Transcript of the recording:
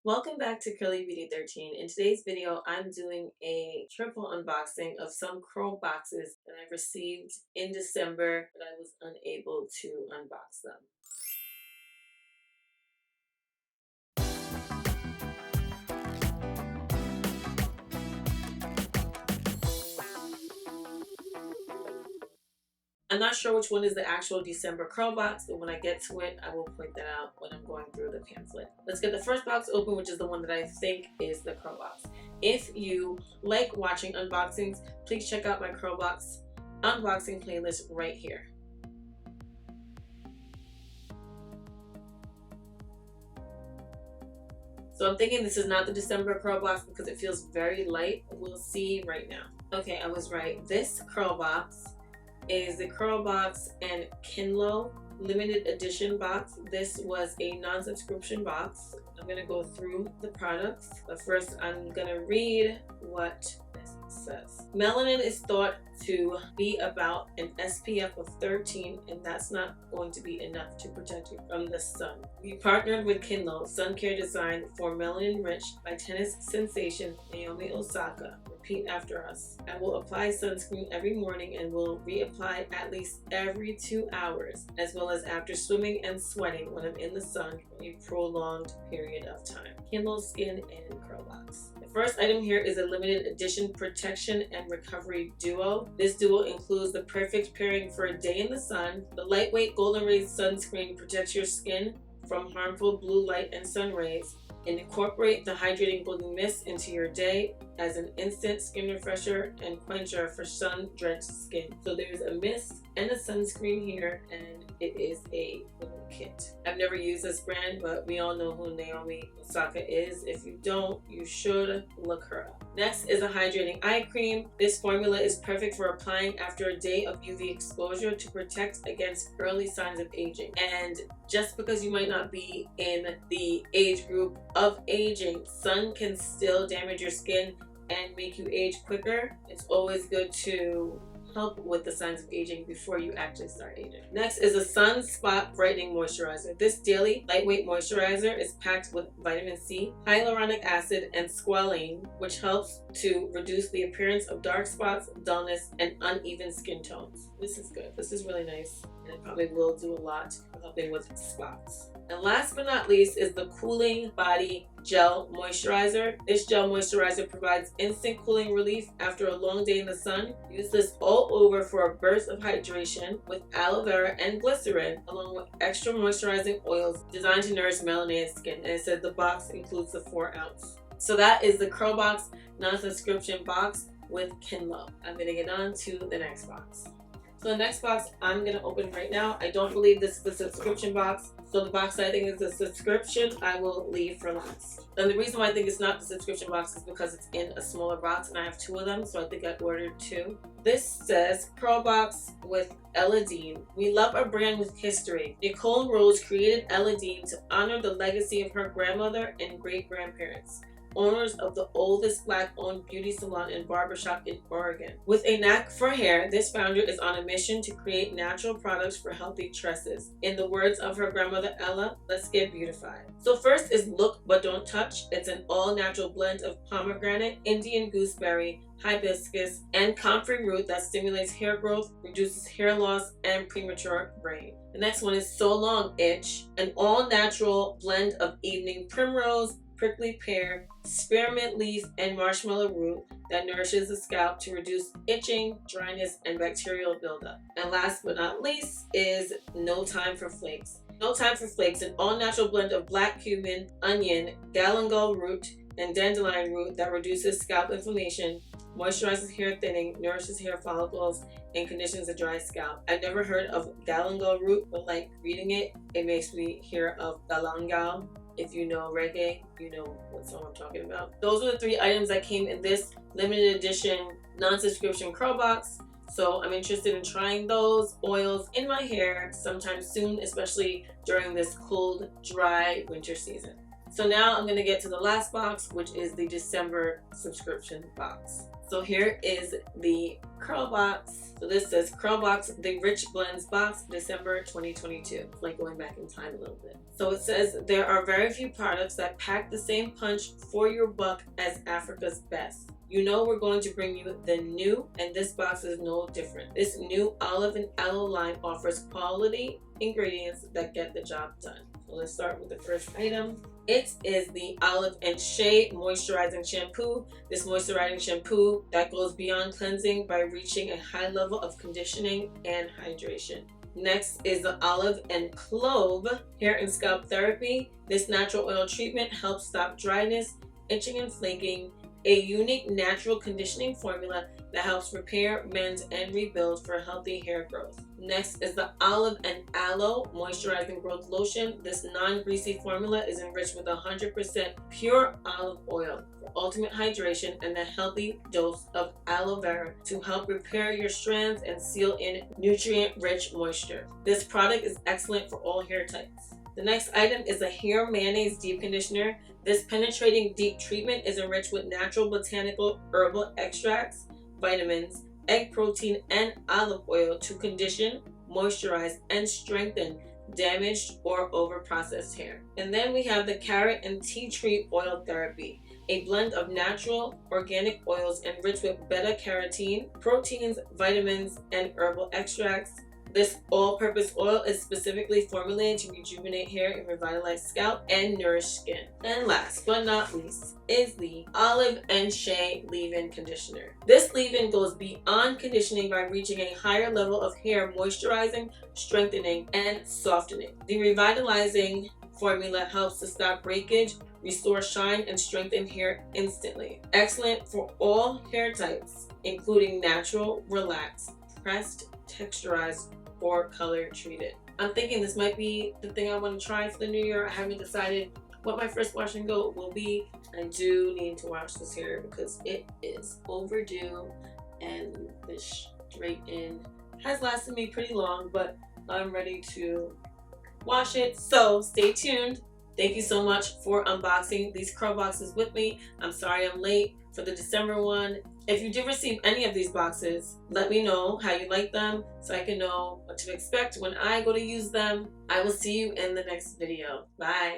Welcome back to Curly Beauty 13. In today's video, I'm doing a triple unboxing of some curl boxes that I received in December, but I was unable to unbox them. I'm not sure which one is the actual December curl box, but when I get to it, I will point that out when I'm going through the pamphlet. Let's get the first box open, which is the one that I think is the curl box. If you like watching unboxings, please check out my curl box unboxing playlist right here. So I'm thinking this is not the December curl box because it feels very light. We'll see right now. Okay, I was right. This curl box is the Curl Box and Kinlo limited edition box. This was a non-subscription box. I'm gonna go through the products, but first I'm gonna read what this says. Melanin is thought to be about an SPF of 13, and that's not going to be enough to protect you from the sun. We partnered with Kinlo sun care design for melanin rich by tennis sensation Naomi Osaka. Repeat after us. I will apply sunscreen every morning and will reapply at least every 2 hours, as well as after swimming and sweating when I'm in the sun for a prolonged period of time. Kinlo Skin and Curl Box. The first item here is a limited edition protection and recovery duo. This duo includes the perfect pairing for a day in the sun. The lightweight golden rays sunscreen protects your skin from harmful blue light and sun rays, and incorporate the hydrating golden mist into your day as an instant skin refresher and quencher for sun-drenched skin. So there's a mist and a sunscreen here, and it is a little kit. I've never used this brand, but we all know who Naomi Osaka is. If you don't, you should look her up. Next is a hydrating eye cream. This formula is perfect for applying after a day of UV exposure to protect against early signs of aging. And just because you might not be in the age group of aging, sun can still damage your skin and make you age quicker. It's always good to help with the signs of aging before you actually start aging. Next is a Sun Spot Brightening Moisturizer. This daily lightweight moisturizer is packed with vitamin C, hyaluronic acid, and squalene, which helps to reduce the appearance of dark spots, dullness, and uneven skin tones. This is good. This is really nice, and it probably will do a lot for helping with spots. And last but not least is the Cooling Body Gel Moisturizer. This gel moisturizer provides instant cooling relief after a long day in the sun. Use this all over for a burst of hydration with aloe vera and glycerin, along with extra moisturizing oils designed to nourish melanated skin. And it said the box includes the 4 ounce. So that is the Curl Box non-subscription box with Kinlo. I'm gonna get on to the next box. So the next box I'm gonna open right now. I don't believe this is the subscription box. So the box that I think is a subscription, I will leave for last. And the reason why I think it's not the subscription box is because it's in a smaller box and I have 2 of them, so I think I ordered 2. This says Curl Box with Aloe. We love a brand with history. Nicole Rose created Aloe to honor the legacy of her grandmother and great-grandparents, owners of the oldest Black-owned beauty salon and barbershop in Oregon. With a knack for hair, this founder is on a mission to create natural products for healthy tresses. In the words of her grandmother Ella, let's get beautified. So first is Look But Don't Touch. It's an all-natural blend of pomegranate, Indian gooseberry, hibiscus, and comfrey root that stimulates hair growth, reduces hair loss, and premature graying. The next one is So Long Itch, an all-natural blend of evening primrose, prickly pear, spearmint leaf, and marshmallow root that nourishes the scalp to reduce itching, dryness, and bacterial buildup. And last but not least is No Time For Flakes. No Time For Flakes, an all-natural blend of black cumin, onion, galangal root, and dandelion root that reduces scalp inflammation, moisturizes hair thinning, nourishes hair follicles, and conditions a dry scalp. I've never heard of galangal root, but like reading it, it makes me hear of galangal. If you know reggae, you know what song I'm talking about. Those are the 3 items that came in this limited edition non-subscription curl box. So I'm interested in trying those oils in my hair sometime soon, especially during this cold, dry winter season. So now I'm going to get to the last box, which is the December subscription box. So here is the curl box. So this says Curl Box, the Rich Blends Box, December 2022. It's like going back in time a little bit. So it says there are very few products that pack the same punch for your buck as Africa's best. You know we're going to bring you the new, and this box is no different. This new olive and aloe line offers quality ingredients that get the job done. So let's start with the first item. It is the Olive and Shea Moisturizing Shampoo. This moisturizing shampoo that goes beyond cleansing by reaching a high level of conditioning and hydration. Next is the Olive and Clove Hair and Scalp Therapy. This natural oil treatment helps stop dryness, itching, and flaking. A unique natural conditioning formula that helps repair, mend, and rebuild for healthy hair growth. Next is the Olive and Aloe Moisturizing Growth Lotion. This non-greasy formula is enriched with 100% pure olive oil for ultimate hydration and a healthy dose of aloe vera to help repair your strands and seal in nutrient-rich moisture. This product is excellent for all hair types. The next item is a Hair Mayonnaise Deep Conditioner. This penetrating deep treatment is enriched with natural botanical herbal extracts, vitamins, egg protein, and olive oil to condition, moisturize, and strengthen damaged or over-processed hair. And then we have the Carrot and Tea Tree Oil Therapy, a blend of natural organic oils enriched with beta-carotene, proteins, vitamins, and herbal extracts. This all-purpose oil is specifically formulated to rejuvenate hair and revitalize scalp and nourish skin. And last but not least is the Olive and Shea Leave-In Conditioner. This leave-in goes beyond conditioning by reaching a higher level of hair moisturizing, strengthening, and softening. The revitalizing formula helps to stop breakage, restore shine, and strengthen hair instantly. Excellent for all hair types, including natural, relaxed, pressed, texturized, or color treated. I'm thinking this might be the thing I want to try for the new year. I haven't decided what my first wash and go will be. I do need to wash this hair because it is overdue, and the straight in has lasted me pretty long, but I'm ready to wash it. So stay tuned. Thank you so much for unboxing these curl boxes with me. I'm sorry I'm late for the December one. If you do receive any of these boxes, let me know how you like them so I can know what to expect when I go to use them. I will see you in the next video. Bye.